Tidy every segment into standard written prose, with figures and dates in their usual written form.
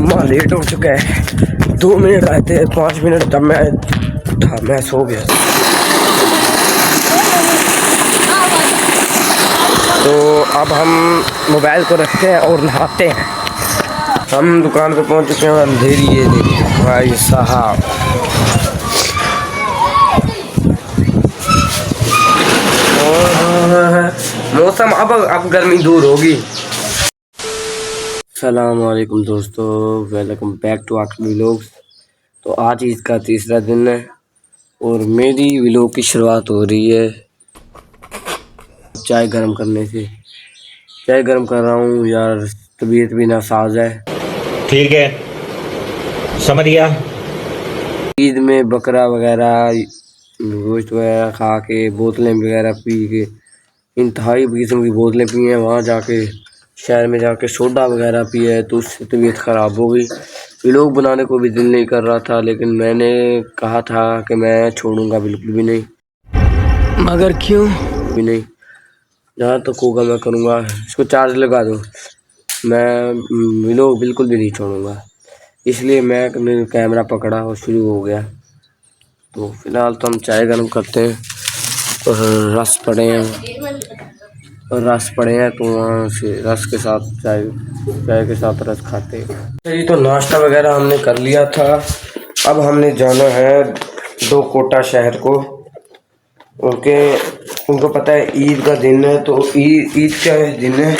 जुम्मा लेट हो चुका है, 2 मिनट रहते हैं, 5 मिनट तब मैं सो गया। तो अब हम मोबाइल को रखते हैं और नहाते हैं। हम दुकान पे पहुंच चुके हैं, अंधेरी ये देखिए भाई साहब। मौसम अब गर्मी दूर होगी। अस्सलाम वालेकुम दोस्तों, वेलकम बैक टू आकर व्लॉग्स। तो आज ईद का तीसरा दिन है और मेरी व्लॉग की शुरुआत हो रही है चाय गर्म करने से। चाय गर्म कर रहा हूँ यार, तबीयत भी नासाज है। ठीक है, समझ गया। ईद में बकरा वगैरह गोश्त वगैरह खा के, बोतलें वगैरह पी के, इंतहाई किस्म की बोतलें पी हैं। वहाँ जाके शहर में जाके सोडा वगैरह पिया है, तो उससे तबीयत ख़राब हो गई। व्लॉग बनाने को भी दिल नहीं कर रहा था, लेकिन मैंने कहा था कि मैं छोड़ूंगा बिल्कुल भी नहीं। मगर क्यों भी नहीं, जहाँ तक होगा मैं करूँगा। इसको चार्ज लगा दो, मैं व्लॉग बिल्कुल भी नहीं छोड़ूंगा। इसलिए मैं कैमरा पकड़ा और शुरू हो गया। तो फिलहाल तो हम चाय गर्म करते हैं और रस पड़े हैं तो वहाँ से रस के साथ चाय के साथ रस खाते हैं। तो नाश्ता वगैरह हमने कर लिया था। अब हमने जाना है 2 कोटा शहर को। उनको पता है ईद का दिन है, तो ईद का दिन है,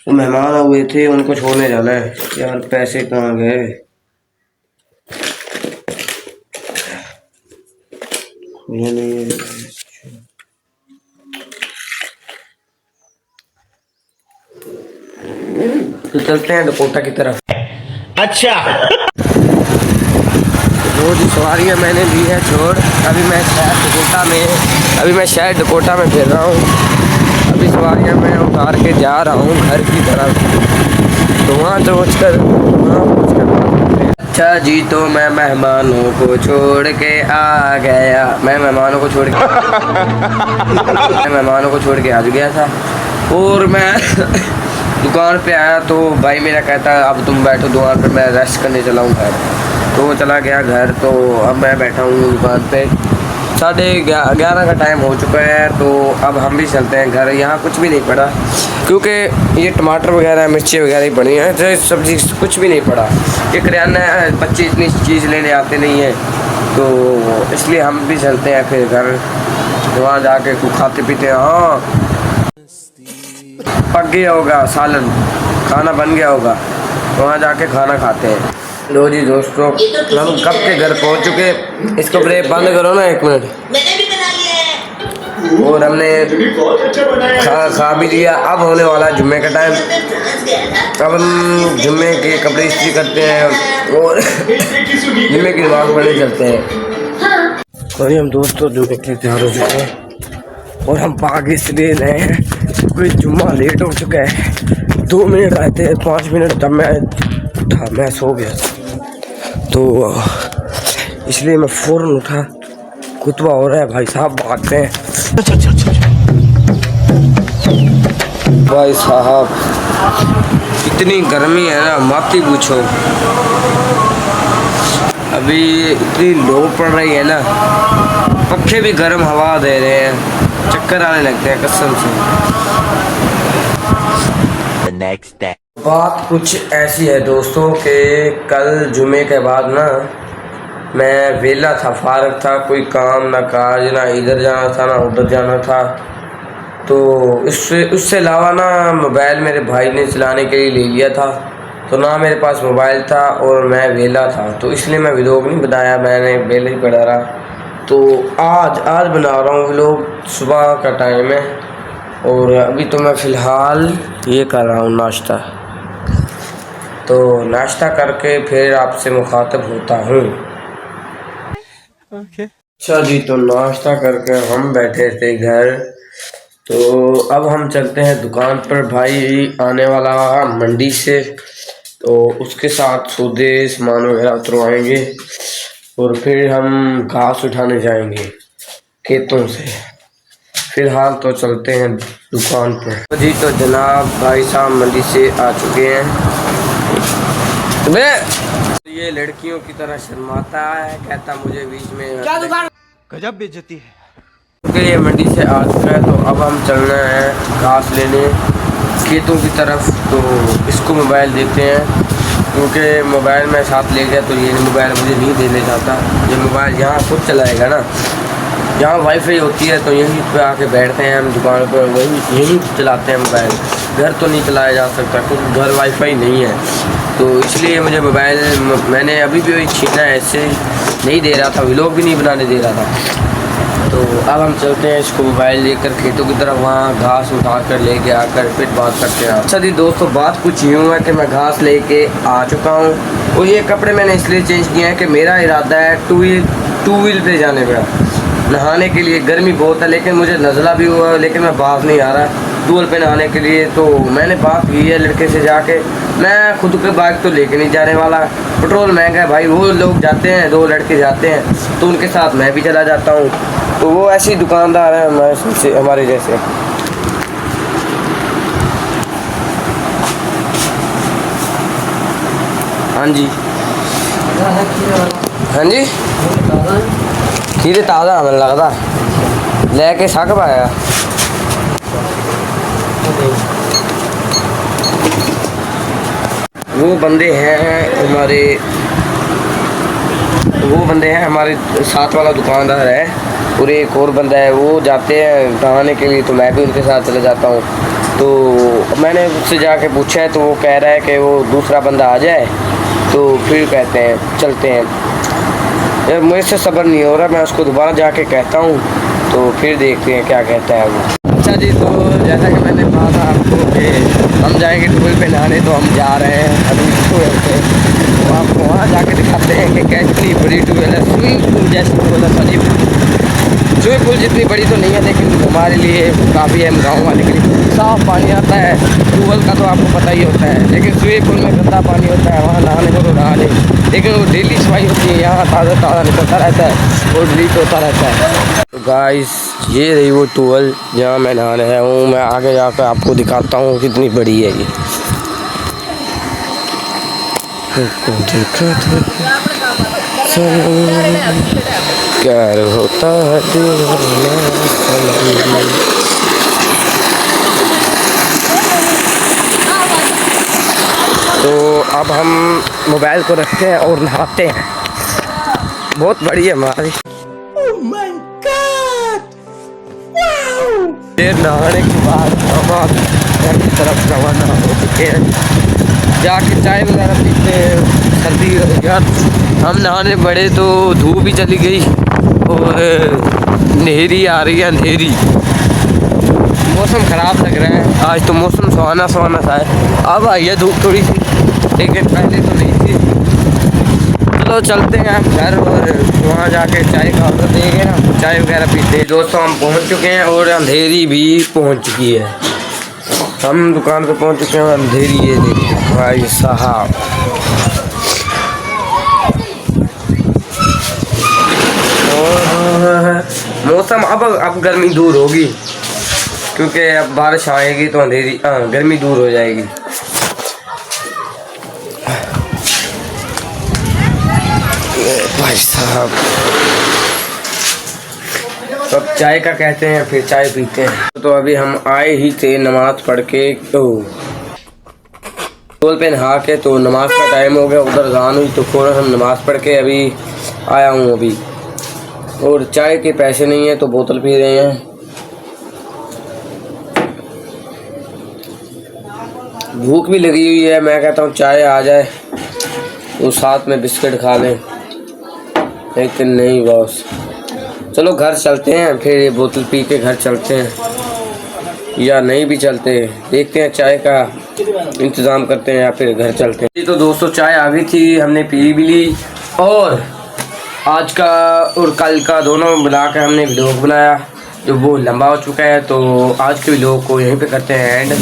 तो मेहमान हुए थे, उनको छोड़ने जाना है। यार पैसे कहाँ गए? ये नहीं, तो चलते हैं कोटा की तरफ। अच्छा, वो जो सवारियाँ मैंने ली है छोड़, अभी मैं शहर डकोटा में फिर रहा हूँ। अभी सवारियाँ मैं उतार के जा रहा हूँ घर की तरफ। तो वहाँ पहुँच कर अच्छा जी, तो मैं मेहमानों को छोड़ के आ गया। मैं मेहमानों को छोड़ के आ गया था और मैं दुकान पे आया तो भाई मेरा कहता है अब तुम बैठो दुकान पे, मैं रेस्ट करने चला हूँ घर। तो चला गया घर। तो अब मैं बैठा हूँ दुकान पे, 11:30 का टाइम हो चुका है। तो अब हम भी चलते हैं घर। यहाँ कुछ भी नहीं पड़ा, क्योंकि ये टमाटर वगैरह मिर्ची वगैरह ही पड़ी हैं, तो सब्जी कुछ भी नहीं पड़ा। ये किराना है, बच्चे इतनी चीज़ लेने आते नहीं हैं, तो इसलिए हम भी चलते हैं फिर घर। वहाँ जाके कुछ खाते पीते हैं। हाँ, पक गया होगा सालन, खाना बन गया होगा, वहाँ जाके खाना खाते हैं। लो जी दोस्तों, हम कब के घर पहुँच चुके। इसको ब्रेक बंद करो ना 1 मिनट। और हमने खा भी लिया। अब होने वाला जुम्मे का टाइम। अब हम जुम्मे के कपड़े इस्त्री करते हैं और जुम्मे की नमाज़ पढ़ने चलते हैं। और हम दोस्तों जुम्मे के लिए तैयार हो चुके हैं और हम भाग इसलिए रहे हैं क्योंकि जुम्मा लेट हो चुका है, 2 मिनट रहते हैं, 5 मिनट तब मैं सो गया। तो इसलिए मैं फ़ौरन उठा। खुतबा हो रहा है, भाई साहब भागते हैं। भाई साहब इतनी गर्मी है ना, मत ही पूछो। अभी इतनी लो पड़ रही है ना, पक्खे भी गर्म हवा दे रहे हैं, चक्कर आने लगते हैं कसम से। बात कुछ ऐसी है दोस्तों कि कल जुमे के बाद ना मैं वेला था, फारग था, कोई काम ना काज, ना इधर जाना था ना उधर जाना था। तो उससे अलावा ना मोबाइल मेरे भाई ने चलाने के लिए ले लिया था, तो ना मेरे पास मोबाइल था और मैं वेला था, तो इसलिए मैं व्लॉग नहीं बनाया, मैंने वेले ही पड़ा रहा। तो आज बना रहा हूँ व्लॉग। सुबह का टाइम है और अभी तो मैं फ़िलहाल ये कर रहा हूँ नाश्ता। तो नाश्ता करके फिर आपसे मुखातब होता हूँ। अच्छा जी, तो नाश्ता करके हम बैठे थे घर। तो अब हम चलते हैं दुकान पर। भाई आने वाला मंडी से, तो उसके साथ सौदे सामान वगैरह उतरवाएंगे और फिर हम घास उठाने जाएंगे खेतों से। फिलहाल तो चलते हैं दुकान पर। जी तो जनाब भाई साहब मंडी से आ चुके हैं ये लड़कियों की तरह शर्माता है, कहता मुझे बीच में क्या दुकान गजब बेइज्जती है। क्योंकि ये मंडी से आ चुका है, तो अब हम चलना है घास लेने खेतों की तरफ। तो इसको मोबाइल देते हैं, क्योंकि मोबाइल मैं साथ ले गया तो ये मोबाइल मुझे नहीं देने चाहता। ये मोबाइल यहाँ खुद चलाएगा ना, यहाँ वाईफाई होती है तो यहीं पे आके बैठते हैं हम दुकान पर, वहीं यहीं चलाते हैं मोबाइल। घर तो नहीं चलाया जा सकता क्योंकि घर वाईफाई नहीं है, तो इसलिए मुझे मोबाइल मैंने अभी भी वही छीना है, ऐसे नहीं दे रहा था, व्लॉग भी नहीं बनाने दे रहा था। तो अब हम चलते हैं इसको मोबाइल लेकर खेतों की तरफ, वहाँ घास उठा कर लेके आकर फिर बात करते हैं। अच्छा जी दोस्तों, बात कुछ यूँ है कि मैं घास लेके आ चुका हूँ और ये कपड़े मैंने इसलिए चेंज किए हैं कि मेरा इरादा है टू व्हील पे जाने का, नहाने के लिए। गर्मी बहुत है लेकिन मुझे नज़ला भी हुआ है, लेकिन मैं बाहर नहीं आ रहा टूल पे नहाने के लिए। तो मैंने बात की है लड़के से जाके, मैं खुद के बाइक तो लेके नहीं जाने वाला, पेट्रोल महंगा है भाई। वो लोग जाते हैं, 2 लड़के जाते हैं तो उनके साथ मैं भी चला जाता हूँ। तो वो ऐसे ही दुकानदार हैं हमारे जैसे। हाँ जी हाँ जी, खीरे ताज़ा हमें लगता लेके सक पाया। वो बंदे हैं हमारे साथ वाला दुकानदार है और एक और बंदा है, वो जाते हैं नहाने के लिए तो मैं भी उनके साथ चले जाता हूँ। तो मैंने उससे जाके पूछा है तो वो कह रहा है कि वो दूसरा बंदा आ जाए तो फिर कहते हैं चलते हैं। यार मुझे से सब्र नहीं हो रहा, मैं उसको दोबारा जाके कहता हूँ तो फिर देखते हैं क्या कहता है वो। अच्छा जी, तो जैसा कि मैंने कहा था आपको कि हम जाएंगे टूल पे नहाने, तो हम जा रहे हैं अभी टूल पे। तो आपको वहाँ जाके दिखाते हैं कि कितनी बड़ी टूल है, स्विमिंग पूल जैसी टूल है। सॉरी, स्विमिंग पूल जितनी बड़ी तो नहीं है लेकिन हमारे लिए काफ़ी है, गाँव वाले के लिए साफ़ पानी आता है। ट्यूबवेल का तो आपको पता ही होता है, लेकिन स्विमिंग पूल में गंदा पानी होता है, वहाँ नहाने को तो नहा ले, लेकिन वो डेली सफाई होती है, यहाँ ताज़ा निकलता रहता है और लीक होता रहता है। तो गाइस, ये रही वो ट्यूबवेल जहाँ मैं नहा रहा हूँ। मैं आगे जाकर आपको दिखाता हूँ कितनी बड़ी है ये। प्यार होता है तो अब हम मोबाइल को रखते हैं और नहाते हैं। बहुत बड़ी है हमारी। देर नहाने के बाद हम घर की तरफ रवाना हो चुके हैं, जाके चाय वगैरह पीते हैं। सर्दी यार, हम नहाने पड़े तो धूप भी चली गई और अंधेरी आ रही है, अंधेरी। मौसम ख़राब लग रहा है आज तो, मौसम सुहाना सा है। अब आई है धूप थोड़ी सी, लेकिन पहले तो नहीं थी। चलो चलते हैं घर और वहाँ जाके चाय का ऑर्डर देंगे ना, चाय वगैरह पीते हैं। दोस्तों हम पहुँच चुके हैं और अंधेरी भी पहुँच चुकी है। हम दुकान पे पहुँच चुके हैं और अंधेरी ये देखिए भाई साहब। और मौसम अब गर्मी दूर होगी, क्योंकि अब बारिश आएगी तो अंधेरी गर्मी दूर हो जाएगी। भाई साहब, तो अब चाय का कहते हैं, फिर चाय पीते हैं। तो अभी हम आए ही थे नमाज पढ़ के, टोल पे नहा के, तो नमाज का टाइम हो गया, उधर जान हुई तो फौरन हम नमाज पढ़ के अभी आया हूँ अभी। और चाय के पैसे नहीं है तो बोतल पी रहे हैं। भूख भी लगी हुई है, मैं कहता हूँ चाय आ जाए तो साथ में बिस्किट खा लें, लेकिन नहीं बॉस। चलो घर चलते हैं, फिर ये बोतल पी के घर चलते हैं, या नहीं भी चलते, देखते हैं चाय का इंतज़ाम करते हैं या फिर घर चलते हैं। तो दोस्तों चाय आ गई थी, हमने पी भी ली और आज का और कल का दोनों मिला कर हमने व्लॉग बनाया जो वो लंबा हो चुका है। तो आज के व्लॉग को यहीं पे करते हैं एंड।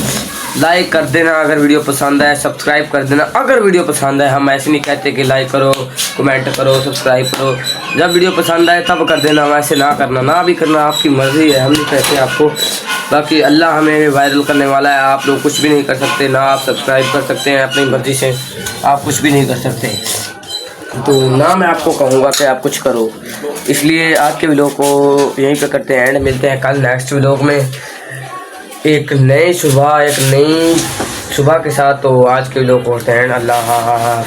लाइक कर देना अगर वीडियो पसंद आए, सब्सक्राइब कर देना अगर वीडियो पसंद आए। हम ऐसे नहीं कहते कि लाइक करो, कमेंट करो, सब्सक्राइब करो। जब वीडियो पसंद आए तब कर देना, वैसे ना करना, ना भी करना आपकी मर्ज़ी है, हम नहीं कहते आपको। बाकी अल्लाह हमें वायरल करने वाला है, आप लोग कुछ भी नहीं कर सकते, ना आप सब्सक्राइब कर सकते हैं, अपनी मर्ज़ी से आप कुछ भी नहीं कर सकते। तो ना मैं आपको कहूँगा कि आप कुछ करो। इसलिए आज के व्लॉग को यहीं पे करते हैं एंड, मिलते हैं कल नेक्स्ट व्लॉग में एक नई सुबह के साथ। तो आज के व्लॉग को करते हैं अल्लाह।